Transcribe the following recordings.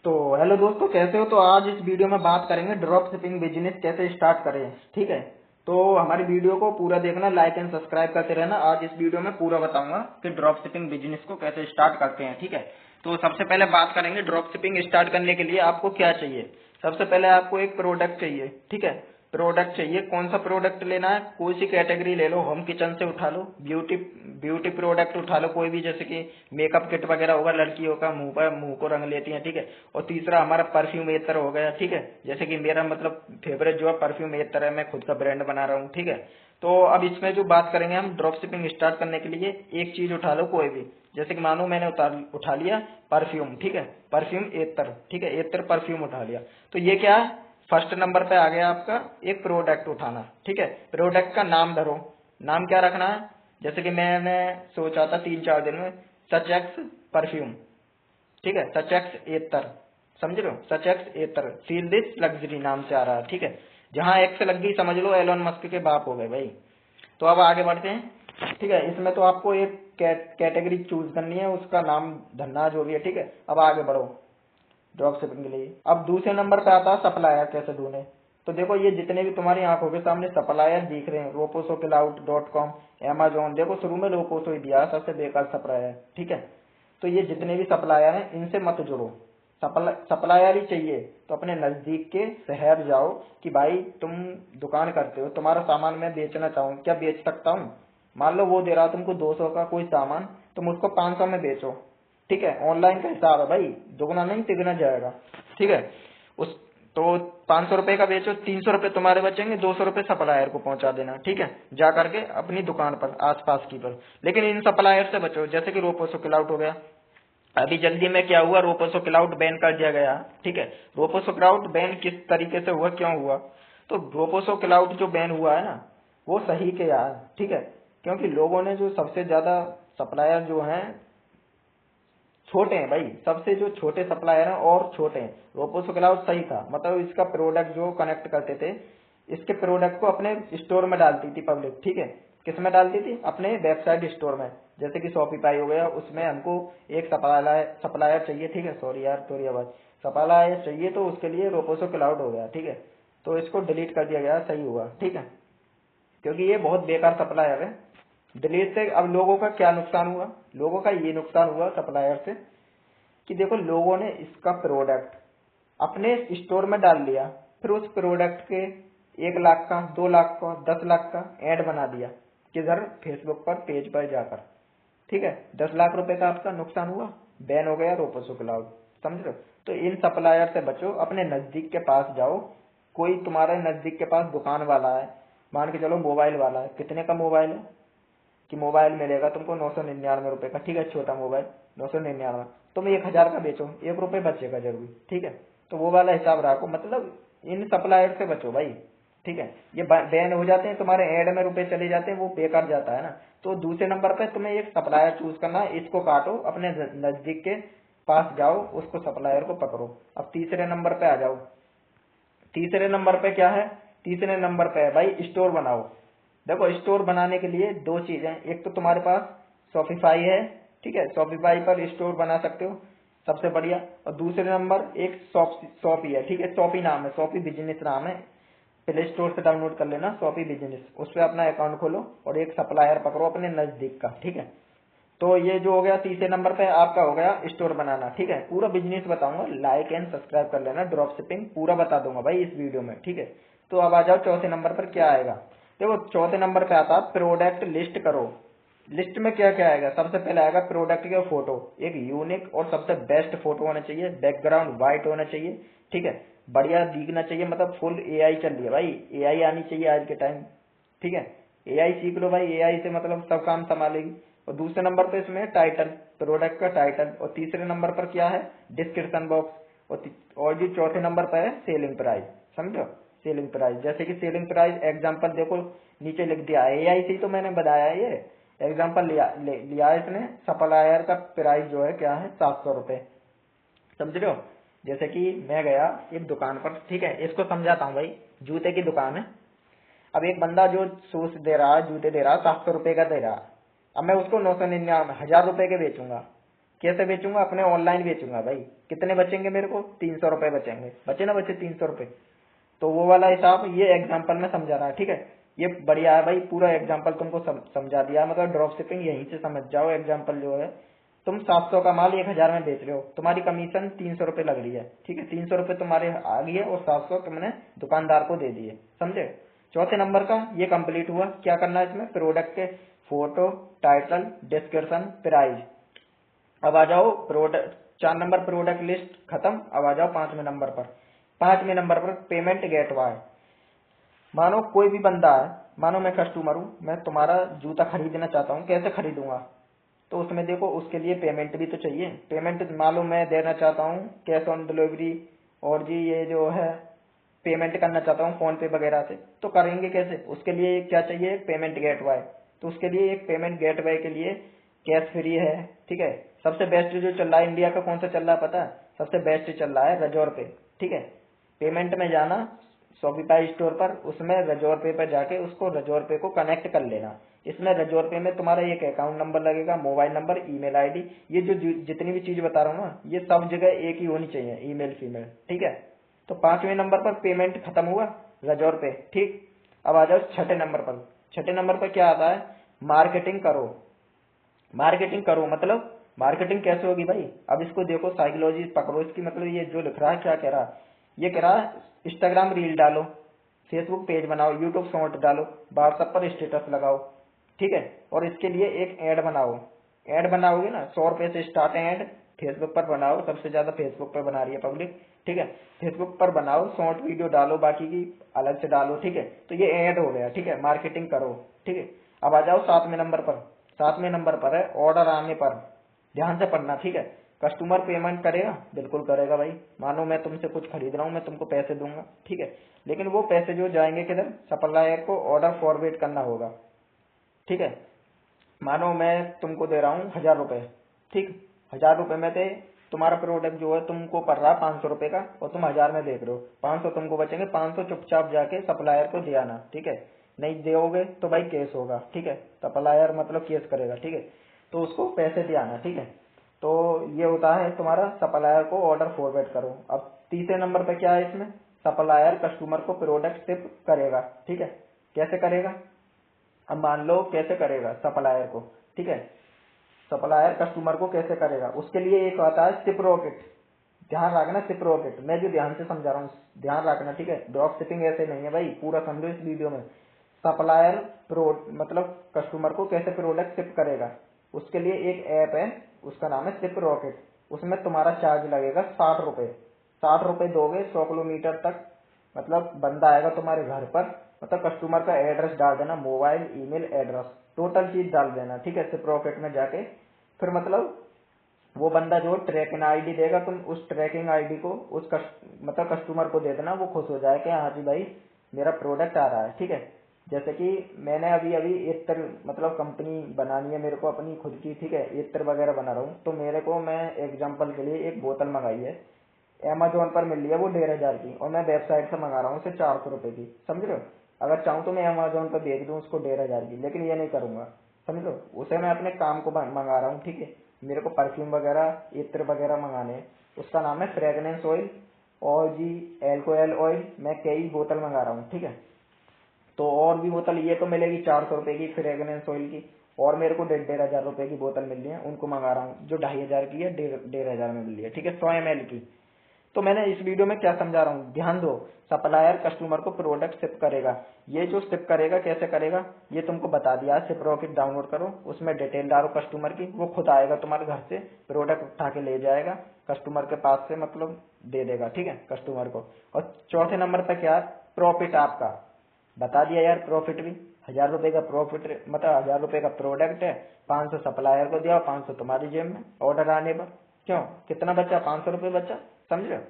तो हेलो दोस्तों, कैसे हो। तो आज इस वीडियो में बात करेंगे ड्रॉप शिपिंग बिजनेस कैसे स्टार्ट करें। ठीक है, तो हमारी वीडियो को पूरा देखना, लाइक एंड सब्सक्राइब करते रहना। आज इस वीडियो में पूरा बताऊंगा कि ड्रॉप शिपिंग बिजनेस को कैसे स्टार्ट करते हैं। ठीक है, तो सबसे पहले बात करेंगे ड्रॉप शिपिंग स्टार्ट करने के लिए आपको क्या चाहिए। सबसे पहले आपको एक प्रोडक्ट चाहिए। ठीक है, प्रोडक्ट चाहिए। कौन सा प्रोडक्ट लेना है, कोई सी कैटेगरी ले लो, होम किचन से उठा लो, ब्यूटी ब्यूटी प्रोडक्ट उठा लो कोई भी, जैसे कि मेकअप किट वगैरह होगा, लड़कियों का मुंह को रंग लेती है। ठीक है, और तीसरा हमारा परफ्यूम एतर हो गया। ठीक है, जैसे कि मेरा मतलब फेवरेट जो है परफ्यूम एतर है, मैं खुद का ब्रांड बना रहा हूँ। ठीक है, तो अब इसमें जो बात करेंगे हम ड्रॉप शिपिंग स्टार्ट करने के लिए, एक चीज उठा लो कोई भी, जैसे कि मानो मैंने उठा लिया परफ्यूम। ठीक है, परफ्यूम एतर। ठीक है, एतर परफ्यूम उठा लिया। तो ये क्या है, फर्स्ट नंबर पे आ गया आपका एक प्रोडक्ट उठाना। ठीक है, प्रोडक्ट का नाम धरो। नाम क्या रखना है, जैसे कि मैंने सोचा था 3-4 दिन में, सचेक्स परफ्यूम। ठीक है, सचेक्स एतर, समझ रहे हो, सचेक्स एतर फील दिस लग्जरी नाम से आ रहा है। ठीक है, जहां एक्स लग गई समझ लो एलोन मस्क के बाप हो गए भाई। तो अब आगे बढ़ते हैं। ठीक है, इसमें तो आपको एक कैटेगरी चूज करनी है, उसका नाम धरना जो भी है। ठीक है, अब आगे बढ़ो ड्रॉप शिपिंग के लिए। अब दूसरे नंबर पे आता है सप्लायर कैसे ढूंढे। तो देखो ये जितने भी तुम्हारी आंखों के सामने सप्लायर दिख रहे हैं, रोपोसो क्लाउड.com, अमेजोन, देखो शुरू में रोपोसो ही दिया सबसे बेकार सप्लायर। ठीक है, तो ये जितने भी सप्लायर हैं इनसे मत जुड़ो। सप्लायर ही चाहिए तो अपने नजदीक के शहर जाओ कि भाई तुम दुकान करते हो, तुम्हारा सामान मैं बेचना चाहूँ, क्या बेच सकता हूँ। मान लो वो दे रहा तुमको 200 का कोई सामान, तुम उसको 500 में बेचो। ठीक है, ऑनलाइन का हिसाब है भाई, दुगना नहीं तिगना जाएगा। ठीक है, उस तो 500 रुपए का बेचो, 300 रुपए तुम्हारे बचेंगे, 200 रुपए सप्लायर को पहुंचा देना। ठीक है, जा करके अपनी दुकान पर आसपास की पर। लेकिन इन सप्लायर से बचो, जैसे कि रोपोसो क्लाउड हो गया। अभी जल्दी में क्या हुआ, रोपोसो क्लाउड बैन कर दिया गया। ठीक है, रोपोसो क्लाउड बैन किस तरीके से हुआ, क्यों हुआ, तो रोपोसो क्लाउड जो बैन हुआ है ना, वो सही के यार। ठीक है, क्योंकि लोगों ने जो सबसे ज्यादा सप्लायर जो हैं छोटे हैं भाई, सबसे जो छोटे सप्लायर हैं और छोटे हैं। रोपोसो क्लाउड सही था, मतलब इसका प्रोडक्ट जो कनेक्ट करते थे, इसके प्रोडक्ट को अपने स्टोर में डालती थी पब्लिक। ठीक है, किस में डालती थी, अपने वेबसाइट स्टोर में, जैसे कि शॉपिफाई हो गया, उसमें हमको एक सप्लायर चाहिए। ठीक है, सॉरी यार थोड़ी आवाज, सप्लायर चाहिए, तो उसके लिए रोपोसो क्लाउड हो गया। ठीक है, तो इसको डिलीट कर दिया गया, सही हुआ। ठीक है, क्योंकि ये बहुत बेकार सप्लायर है। डिलीट से अब लोगों का क्या नुकसान हुआ, लोगों का ये नुकसान हुआ सप्लायर से कि देखो लोगों ने इसका प्रोडक्ट अपने स्टोर में डाल लिया, फिर उस प्रोडक्ट के 1 लाख का, 2 लाख का, 10 लाख का एड बना दिया किधर, फेसबुक पर पेज पर जाकर। ठीक है, 10 लाख रुपए का आपका नुकसान हुआ, बैन हो गया रोपोसो क्लाउड। समझ रहे हो, तो इन सप्लायर से बचो, अपने नजदीक के पास जाओ। कोई तुम्हारे नजदीक के पास दुकान वाला है, मान के चलो मोबाइल वाला है, कितने का मोबाइल है कि मोबाइल मिलेगा तुमको 999 रुपए का। ठीक है, छोटा मोबाइल 999, तुम 1,000 का बेचो, 1 रुपए बचेगा जरूर। ठीक है, तो वो वाला हिसाब रखो, मतलब इन सप्लायर से बचो भाई। ठीक है, ये बैन हो जाते हैं, तुम्हारे एड में रुपए चले जाते हैं, वो बेकार जाता है ना। तो दूसरे नंबर पे तुम्हें एक सप्लायर चूज करना है, इसको काटो, अपने नजदीक के पास जाओ, उसको सप्लायर को पकड़ो। अब तीसरे नंबर पे आ जाओ। तीसरे नंबर पे क्या है, तीसरे नंबर पे है भाई स्टोर बनाओ। देखो स्टोर बनाने के लिए दो चीजें, एक तो तुम्हारे पास शॉपिफाई है। ठीक है, शॉपिफाई पर स्टोर बना सकते हो, सबसे बढ़िया। और दूसरे नंबर एक शॉपी है। ठीक है, शॉपी नाम है, शॉपी बिजनेस नाम है, प्ले स्टोर से डाउनलोड कर लेना शॉपी बिजनेस, उस पर अपना अकाउंट खोलो और एक सप्लायर पकड़ो अपने नजदीक का। ठीक है, तो ये जो हो गया तीसरे नंबर पे आपका हो गया स्टोर बनाना। ठीक है, पूरा बिजनेस बताऊंगा, लाइक एंड सब्सक्राइब कर लेना, ड्रॉप शिपिंग पूरा बता दूंगा भाई इस वीडियो में। ठीक है, तो अब आ जाओ चौथे नंबर पर क्या आएगा। देखो चौथे नंबर पे आता प्रोडक्ट लिस्ट करो। लिस्ट में क्या क्या आएगा, सबसे पहले आएगा प्रोडक्ट का फोटो, एक यूनिक और सबसे बेस्ट फोटो होना चाहिए, बैकग्राउंड व्हाइट होना चाहिए। ठीक है, बढ़िया दिखना चाहिए, मतलब फुल एआई चल रही है भाई, एआई आनी चाहिए आज के टाइम। ठीक है, एआई सीख लो भाई, एआई से मतलब सब काम संभालेगी। और दूसरे नंबर पे इसमें टाइटल, प्रोडक्ट का टाइटल। और तीसरे नंबर पर क्या है, डिस्क्रिप्शन बॉक्स। और जो चौथे नंबर पर है सेलिंग प्राइस। समझो, सेलिंग प्राइस, जैसे कि सेलिंग प्राइस एग्जांपल देखो नीचे लिख दिया है, एआई से ही तो मैंने बताया है, ये एग्जांपल लिया है इसने। सप्लायर का प्राइस जो है क्या है, 700 रुपए। समझ रहे हो, जैसे कि मैं गया एक दुकान पर। ठीक है, इसको समझाता हूँ भाई, जूते की दुकान है। अब एक बंदा जो शूज दे रहा है, जूते दे रहा है, 700 रुपए का दे रहा है। अब मैं उसको 999, 1,000 रुपए के बेचूंगा, कैसे बेचूंगा? अपने ऑनलाइन बेचूंगा भाई। कितने बचेंगे मेरे को? 300 रुपए बचेंगे। बचे ना बचे 300 रुपए। तो वो वाला हिसाब ये एग्जाम्पल में समझा रहा है, ठीक है। ये बढ़िया है भाई, पूरा एग्जाम्पल तुमको समझा दिया। मतलब ड्रॉप शिपिंग यहीं से समझ जाओ। एग्जाम्पल जो है, तुम 700 का माल 1000 में बेच रहे हो, तुम्हारी कमीशन 300 रुपए लग रही है, ठीक है। 300 रुपए तुम्हारे आ गई है और 700 तुमने दुकानदार को दे दिए, समझे। चौथे नंबर का ये कंप्लीट हुआ। क्या करना है इसमें? प्रोडक्ट के फोटो, टाइटल, डिस्क्रिप्शन, प्राइस। अब आ जाओ प्रोडक्ट, 4 नंबर प्रोडक्ट लिस्ट खत्म। अब आ जाओ 5वें नंबर पर। 5वें नंबर पर पेमेंट गेटवे। मानो कोई भी बंदा है, मानो मैं कस्टमर हूँ, मैं तुम्हारा जूता खरीदना चाहता हूँ, कैसे खरीदूंगा? तो उसमें देखो, उसके लिए पेमेंट भी तो चाहिए। पेमेंट मालूम मैं देना चाहता हूँ कैश ऑन डिलीवरी, और जी ये जो है पेमेंट करना चाहता हूँ फोन पे वगैरह से, तो करेंगे कैसे? उसके लिए क्या चाहिए? Payment gateway. तो उसके लिए एक पेमेंट गेटवे के लिए कैश फ्री है, ठीक है। सबसे बेस्ट जो चल रहा है इंडिया का, कौन सा चल रहा है पता है? सबसे बेस्ट चल रहा है रजोर पे, ठीक है। पेमेंट में जाना शॉपिफाई स्टोर पर, उसमें रजोर पे पर जाके उसको रजोर पे को कनेक्ट कर लेना। इसमें रजोर पे में तुम्हारा एक अकाउंट नंबर लगेगा, मोबाइल नंबर, ईमेल आईडी। ये जो जितनी भी चीज बता रहा हूँ ना, ये सब जगह एक ही होनी चाहिए, ईमेल फीमेल, ठीक है। तो 5वें नंबर पर पेमेंट खत्म हुआ रजोर पे, ठीक। अब आ जाओ 6ठे नंबर पर। 6ठे नंबर पर क्या आता है? मार्केटिंग करो। मार्केटिंग करो मतलब मार्केटिंग कैसे होगी भाई? अब इसको देखो, साइकोलॉजी पकड़ो इसकी। मतलब ये जो लिख रहा है क्या कह रहा है? ये कह रहा है इंस्टाग्राम रील डालो, फेसबुक पेज बनाओ, यूट्यूब शॉर्ट डालो, व्हाट्सएप पर स्टेटस लगाओ, ठीक है। और इसके लिए एक एड बनाओ। एड बनाओगे ना, 100 रुपए से स्टार्ट है एड। फेसबुक पर बनाओ, सबसे ज्यादा फेसबुक पर बना रही है पब्लिक, ठीक है। फेसबुक पर बनाओ, शॉर्ट वीडियो डालो, बाकी की अलग से डालो, ठीक है। तो ये एड हो गया, ठीक है। मार्केटिंग करो, ठीक है। अब आ जाओ 7वें नंबर पर। 7वें नंबर पर है ऑर्डर आने पर। ध्यान से पढ़ना, ठीक है। कस्टमर पेमेंट करेगा, बिल्कुल करेगा भाई। मानो मैं तुमसे कुछ खरीद रहा हूँ, मैं तुमको पैसे दूंगा, ठीक है। लेकिन वो पैसे जो जाएंगे किधर? सप्लायर को ऑर्डर फॉरवर्ड करना होगा, ठीक है। मानो मैं तुमको दे रहा हूँ 1000 रुपए, ठीक। 1000 रुपए में से तुम्हारा प्रोडक्ट जो है तुमको पड़ रहा है 500 रुपए का, और तुम 1000 में देख रहे हो। 500 तुमको बचेंगे, 500 चुपचाप जाके सप्लायर को दे आना, ठीक है। नहीं दोगे तो भाई केस होगा, ठीक है। सप्लायर मतलब केस करेगा, ठीक है। तो उसको पैसे दे आना, ठीक है। तो ये होता है तुम्हारा सप्लायर को ऑर्डर फॉरवर्ड करो। अब तीसरे नंबर पे क्या है इसमें? सप्लायर कस्टमर को प्रोडक्ट शिप करेगा, ठीक है। कैसे करेगा? अब मान लो कैसे करेगा सप्लायर को, ठीक है। सप्लायर कस्टमर को कैसे करेगा? उसके लिए एक आता है शिप रॉकेट। ध्यान रखना, शिप रॉकेट मैं जो ध्यान से समझा रहा हूँ, ध्यान रखना, ठीक है। ड्रॉप शिपिंग ऐसे नहीं है भाई, पूरा समझो इस वीडियो में। सप्लायर मतलब कस्टमर को कैसे प्रोडक्ट शिप करेगा, उसके लिए एक ऐप है, उसका नाम है शिप रॉकेट। उसमें तुम्हारा चार्ज लगेगा 60 रुपए। 60 रुपए दोगे 100 किलोमीटर तक, मतलब बंदा आएगा तुम्हारे घर पर। मतलब कस्टमर का एड्रेस डाल देना, मोबाइल, ईमेल एड्रेस, टोटल चीज डाल देना, ठीक है। शिप रॉकेट में जाके फिर मतलब वो बंदा जो ट्रैकिंग आईडी देगा, तुम उस ट्रैकिंग आईडी को उस मतलब कस्टमर को दे देना। वो खुश हो जाए कि हाँ जी भाई मेरा प्रोडक्ट आ रहा है, ठीक है। जैसे कि मैंने अभी अभी इत्र मतलब कंपनी बनानी है मेरे को अपनी खुद की, ठीक है। इत्र वगैरह बना रहा हूँ, तो मेरे को मैं एग्जाम्पल के लिए एक बोतल मंगाई है, अमेजोन पर मिल रही है वो 1500 की, और मैं वेबसाइट से मंगा रहा हूँ उसे 400 रुपए की, समझ रहे हो। अगर चाहूँ तो मैं अमेजोन पर बेच दूँ उसको 1500 की, लेकिन ये नहीं करूंगा, समझ लो। उसे मैं अपने काम को मंगा रहा हूँ, ठीक है। मेरे को परफ्यूम वगैरह इत्र वगैरह मंगाने हैं। उसका नाम है फ्रेगनेंस ऑयल, और जी एल्कोहल ऑयल। मैं कई बोतल मंगा रहा हूँ, ठीक है। तो और भी बोतल ये तो मिलेगी 400 रुपए की फ्रेगनेंस ऑयल की, और मेरे को 1500 रुपए की बोतल मिल रही है, उनको मंगा रहा हूँ। जो 2500 की है 1500 में मिल रही है, ठीक है, 100 ml की। तो मैंने इस वीडियो में क्या समझा रहा हूँ, ध्यान दो। सप्लायर कस्टमर को प्रोडक्ट शिप करेगा। ये जो शिप करेगा कैसे करेगा, ये तुमको बता दिया। शिप रॉकेट डाउनलोड करो, उसमें डिटेल डालो कस्टमर की, वो खुद आएगा तुम्हारे घर से, प्रोडक्ट उठा के ले जाएगा कस्टमर के पास से, मतलब दे देगा, ठीक है, कस्टमर को। और चौथे नंबर पर क्या है? प्रॉफिट आपका बता दिया यार। प्रॉफिट भी 1000 रुपए का प्रॉफिट, मतलब 1000 रुपए का प्रोडक्ट है, 500 सप्लायर को दिया, 500 तुम्हारी जेब में ऑर्डर आने पर। क्यों? कितना बचा? 500 रुपए बचा, समझ रहे हो।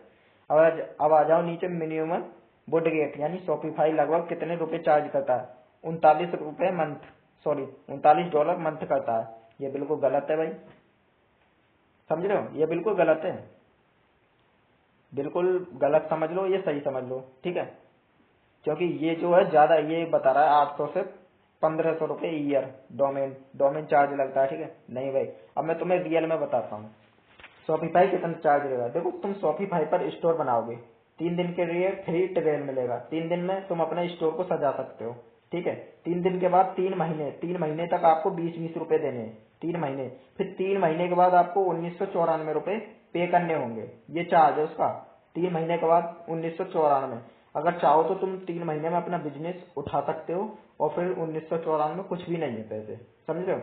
अब आ जाओ नीचे। मिनिमम बुडगेट यानी शॉपिफाई लगभग कितने रुपए चार्ज करता है? 39 रुपए मंथ, सॉरी $39 मंथ करता है। ये बिल्कुल गलत है भाई, समझ रहे हो। ये बिल्कुल गलत है, बिल्कुल गलत समझ लो, ये सही समझ लो, ठीक है। क्योंकि ये जो है ज्यादा, ये बता रहा है 800 से 1500 रुपये ईयर डोमेन चार्ज लगता है, ठीक है। नहीं भाई, अब मैं तुम्हें रियल में बताता हूँ शॉपिफाई कितना चार्ज लेगा। देखो, तुम शॉपिफाई पर स्टोर बनाओगे, 3 दिन के लिए फ्री ट्रायल मिलेगा। 3 दिन में तुम अपने स्टोर को सजा सकते हो, ठीक है। 3 दिन के बाद 3 महीने तक आपको 20-20 रुपए देने हैं, 3 महीने। फिर 3 महीने के बाद आपको 1994 रुपए पे करने होंगे, ये चार्ज है उसका। 3 महीने के बाद 1994। अगर चाहो तो तुम 3 महीने में अपना बिजनेस उठा सकते हो, और फिर 1994 कुछ भी नहीं है पैसे, समझ रहे हो।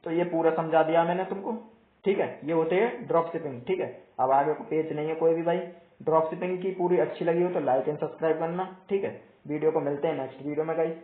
तो ये पूरा समझा दिया मैंने तुमको, ठीक है। ये होते हैं ड्रॉप शिपिंग, ठीक है। अब आगे को पेज नहीं है कोई भी भाई। ड्रॉप शिपिंग की पूरी अच्छी लगी हो तो लाइक एंड सब्सक्राइब करना, ठीक है। वीडियो को मिलते हैं नेक्स्ट वीडियो में गाइस।